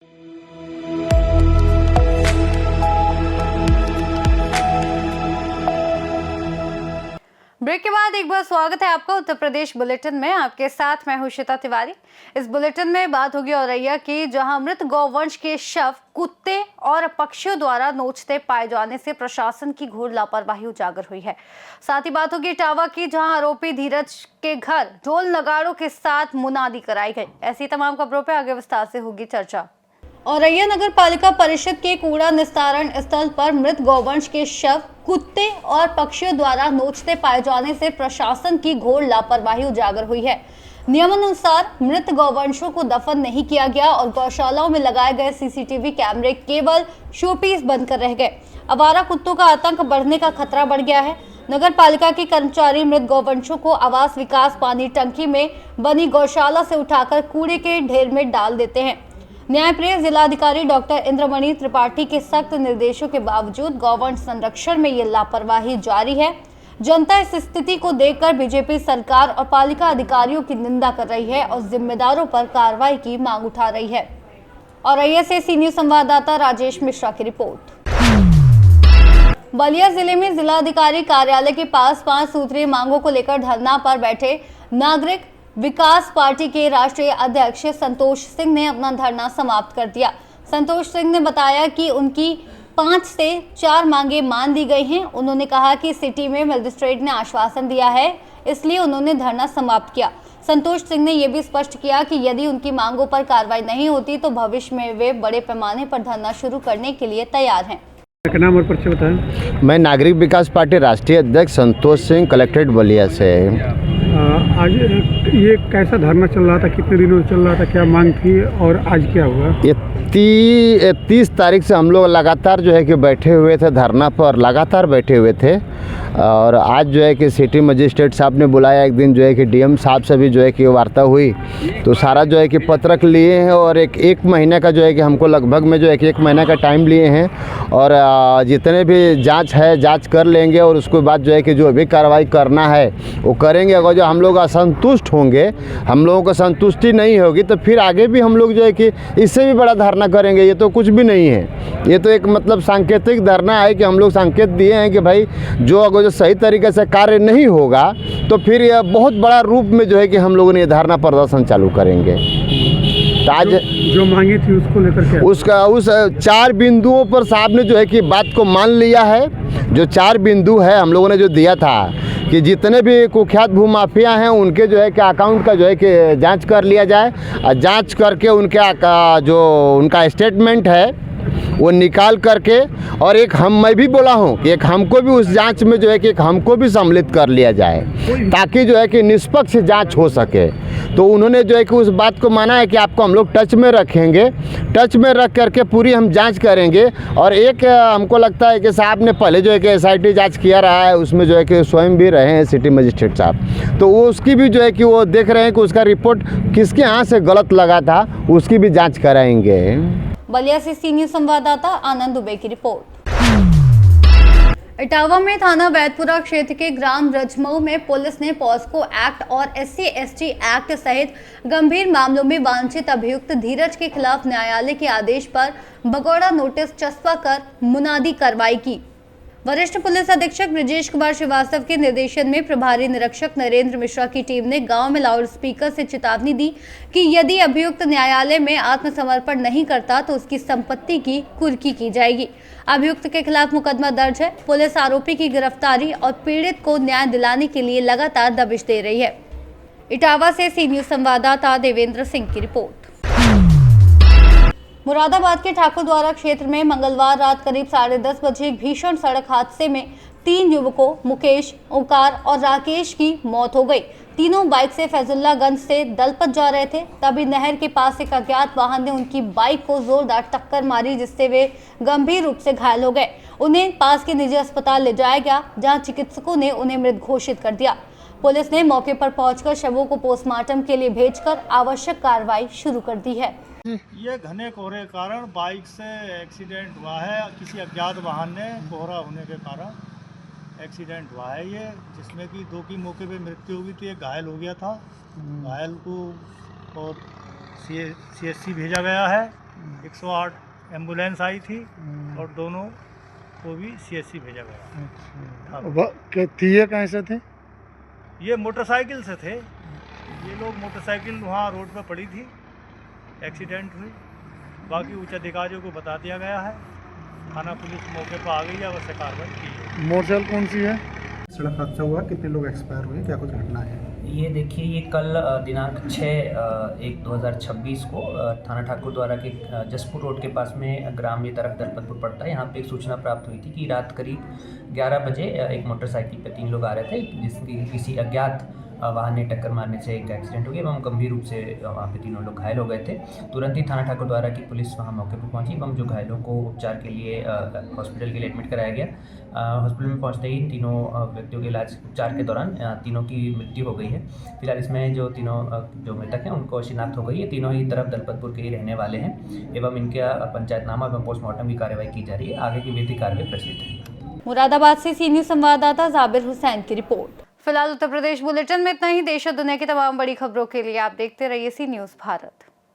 Break के बाद एक बार स्वागत है आपका उत्तर प्रदेश बुलेटिन में। आपके साथ मैं हूं श्वेता तिवारी। इस बुलेटिन में बात होगी औरैया की, जहां मृत गौवंश के शव कुत्ते और पक्षियों द्वारा नोचते पाए जाने से प्रशासन की घोर लापरवाही उजागर हुई है। साथ ही बात होगी इटावा की, जहां आरोपी धीरज के घर ढोल नगाड़ों के साथ मुनादी कराई गई। ऐसी तमाम खबरों पर आगे विस्तार से होगी चर्चा। औरैया नगर पालिका परिषद के कूड़ा निस्तारण स्थल पर मृत गौवंश के शव कुत्ते और पक्षियों द्वारा नोचते पाए जाने से प्रशासन की घोर लापरवाही उजागर हुई है। नियमानुसार मृत गौवंशों को दफन नहीं किया गया और गौशालाओं में लगाए गए सीसीटीवी कैमरे केवल शोपीस बनकर रह गए। आवारा कुत्तों का आतंक बढ़ने का खतरा बढ़ गया है। नगर पालिका के कर्मचारी मृत गौवंशों को आवास विकास पानी टंकी में बनी गौशाला से उठाकर कूड़े के ढेर में डाल देते हैं। न्यायप्रिय जिलाधिकारी डॉक्टर इंद्रमणि त्रिपाठी के सख्त निर्देशों के बावजूद गौवंश संरक्षण में ये लापरवाही जारी है। जनता इस स्थिति को देखकर बीजेपी सरकार और पालिका अधिकारियों की निंदा कर रही है और जिम्मेदारों पर कार्रवाई की मांग उठा रही है। औरैया से सी न्यूज संवाददाता राजेश मिश्रा की रिपोर्ट। बलिया जिले में जिलाधिकारी कार्यालय के पास 5 सूत्रीय मांगों को लेकर धरना पर बैठे नागरिक विकास पार्टी के राष्ट्रीय अध्यक्ष संतोष सिंह ने अपना धरना समाप्त कर दिया। संतोष सिंह ने बताया कि उनकी 5 से 4 मांगे मान ली गई हैं। उन्होंने कहा कि सिटी में मजिस्ट्रेट ने आश्वासन दिया है, इसलिए उन्होंने धरना समाप्त किया। संतोष सिंह ने यह भी स्पष्ट किया कि यदि उनकी मांगों पर कार्रवाई नहीं होती तो भविष्य में वे बड़े पैमाने पर धरना शुरू करने के लिए तैयार हैं। नाम और परिचय बताएं। मैं नागरिक विकास पार्टी राष्ट्रीय अध्यक्ष संतोष सिंह, कलेक्ट्रेट बलिया से। आज ये कैसा धरना चल रहा था, कितने दिनों से चल रहा था, क्या मांग थी और आज क्या हुआ? ये 30 तारीख से हम लोग लगातार जो है कि बैठे हुए थे, धरना पर लगातार बैठे हुए थे। और आज जो है कि सिटी मजिस्ट्रेट साहब ने बुलाया, एक दिन जो है कि डीएम साहब से भी जो है कि वार्ता हुई, तो सारा जो है कि पत्रक लिए हैं और एक महीने का जो है कि हमको लगभग में जो है कि 1 महीने का टाइम लिए हैं। और जितने भी जांच है जांच कर लेंगे और उसके बाद जो है कि जो भी कार्रवाई करना है वो करेंगे। अगर जो हम लोग असंतुष्ट होंगे, हम लोगों को संतुष्टि नहीं होगी, तो फिर आगे भी हम लोग जो है कि इससे भी बड़ा धरना करेंगे। ये तो कुछ भी नहीं है, ये तो एक मतलब सांकेतिक धरना है कि हम लोग संकेत दिए हैं कि भाई जो अगर जो सही तरीके से कार्य नहीं होगा तो फिर यह बहुत बड़ा रूप में जो है कि हम लोगों ने धरना प्रदर्शन चालू करेंगे। तो आज जो मांगी थी उसको लेकर के उस 4 बिंदुओं पर साहब ने जो है कि बात को मान लिया है। जो 4 बिंदु है हम लोगों ने जो दिया था कि जितने भी कुख्यात भूमाफिया हैं उनके जो है कि अकाउंट का जो है कि जांच कर लिया जाए और जांच करके उनके जो उनका स्टेटमेंट है वो निकाल करके, और मैं भी बोला हूँ कि एक हमको भी उस जांच में जो है कि एक हमको भी सम्मिलित कर लिया जाए ताकि जो है कि निष्पक्ष जांच हो सके। तो उन्होंने जो है कि उस बात को माना है कि आपको हम लोग टच में रखेंगे, टच में रख करके पूरी हम जांच करेंगे। और एक हमको लगता है कि साहब ने पहले जो है कि SIT जांच किया रहा है, उसमें जो है कि स्वयं भी रहे हैं सिटी मजिस्ट्रेट साहब, तो वो उसकी भी जो है कि वो देख रहे हैं कि उसका रिपोर्ट किसके यहाँ से गलत लगा था, उसकी भी जाँच कराएँगे। बलिया से सी न्यूज संवाददाता आनंद दुबे की रिपोर्ट। इटावा में थाना वैदपुरा क्षेत्र के ग्राम रजमऊ में पुलिस ने पॉस्को एक्ट और SC/ST एक्ट सहित गंभीर मामलों में वांछित अभियुक्त धीरज के खिलाफ न्यायालय के आदेश पर भगोड़ा नोटिस चस्पा कर मुनादी कार्रवाई की। वरिष्ठ पुलिस अधीक्षक ब्रजेश कुमार श्रीवास्तव के निर्देशन में प्रभारी निरीक्षक नरेंद्र मिश्रा की टीम ने गांव में लाउड स्पीकर से चेतावनी दी कि यदि अभियुक्त न्यायालय में आत्मसमर्पण नहीं करता तो उसकी संपत्ति की कुर्की की जाएगी। अभियुक्त के खिलाफ मुकदमा दर्ज है। पुलिस आरोपी की गिरफ्तारी और पीड़ित को न्याय दिलाने के लिए लगातार दबिश दे रही है। इटावा से सी न्यूज संवाददाता देवेंद्र सिंह की रिपोर्ट। मुरादाबाद के ठाकुरद्वारा क्षेत्र में मंगलवार रात करीब 10:30 बजे एक भीषण सड़क हादसे में 3 युवकों मुकेश, ओंकार और राकेश की मौत हो गई। तीनों बाइक से फैजुल्लागंज से दलपत जा रहे थे, तभी नहर के पास एक अज्ञात वाहन ने उनकी बाइक को जोरदार टक्कर मारी, जिससे वे गंभीर रूप से घायल हो गए। उन्हें पास के निजी अस्पताल ले जाया गया, जहां चिकित्सकों ने उन्हें मृत घोषित कर दिया। पुलिस ने मौके पर पहुंचकर शवों को पोस्टमार्टम के लिए भेजकर आवश्यक कार्रवाई शुरू कर दी है। ये घने कोहरे के कारण बाइक से एक्सीडेंट हुआ है। किसी अज्ञात वाहन ने कोहरा होने के कारण एक्सीडेंट हुआ है ये, जिसमें कि 2 की मौके पे मृत्यु हुई थी, एक घायल हो गया था। घायल को और CHC भेजा गया है 108 एम्बुलेंस आई थी और दोनों को भी CSC भेजा गया। थी ये कैसे थे? ये मोटरसाइकिल से थे। ये लोग मोटरसाइकिल वहाँ रोड पर पड़ी थी, एक्सीडेंट हुई। बाकी उच्च अधिकारियों को बता दिया गया है, थाना पुलिस मौके पर आ गई है, अवश्य कार्रवाई की है। मोटरसाइकिल कौन सी है? सड़क हादसा हुआ, कितने लोग एक्सपायर हुए, क्या कुछ घटना है? ये देखिए, ये कल दिनांक 6/1/2026 को थाना ठाकुर द्वारा के जसपुर रोड के पास में ग्राम ये तरफ दलपतपुर पड़ता है। यहाँ पे एक सूचना प्राप्त हुई थी कि रात करीब 11 बजे एक मोटरसाइकिल पे 3 लोग आ रहे थे, जिसकी किसी अज्ञात वाहन ने टक्कर मारने से एक एक्सीडेंट हो गया एवं गंभीर रूप से वहाँ पे तीनों लोग घायल हो गए थे। तुरंत ही थाना ठाकुर द्वारा की पुलिस वहाँ मौके पर पहुँची एवं जो घायलों को उपचार के लिए हॉस्पिटल के लिए एडमिट कराया गया। हॉस्पिटल में पहुँचते ही तीनों व्यक्तियों के इलाज उपचार के दौरान तीनों की मृत्यु हो गई है। फिलहाल इसमें जो तीनों जो मृतक हैं उनको शिनाख्त हो गई है। तीनों ही तरफ दलपतपुर के ही रहने वाले हैं एवं इनका पंचायतनामा एवं पोस्टमार्टम की कार्रवाई की जा रही है। आगे की विधिक कार्रवाई प्रचलित है। मुरादाबाद से सीनियर संवाददाता जाबिर हुसैन की रिपोर्ट। फिलहाल उत्तर प्रदेश बुलेटिन में इतना ही। देश और दुनिया की तमाम बड़ी खबरों के लिए आप देखते रहिए सी न्यूज़ भारत।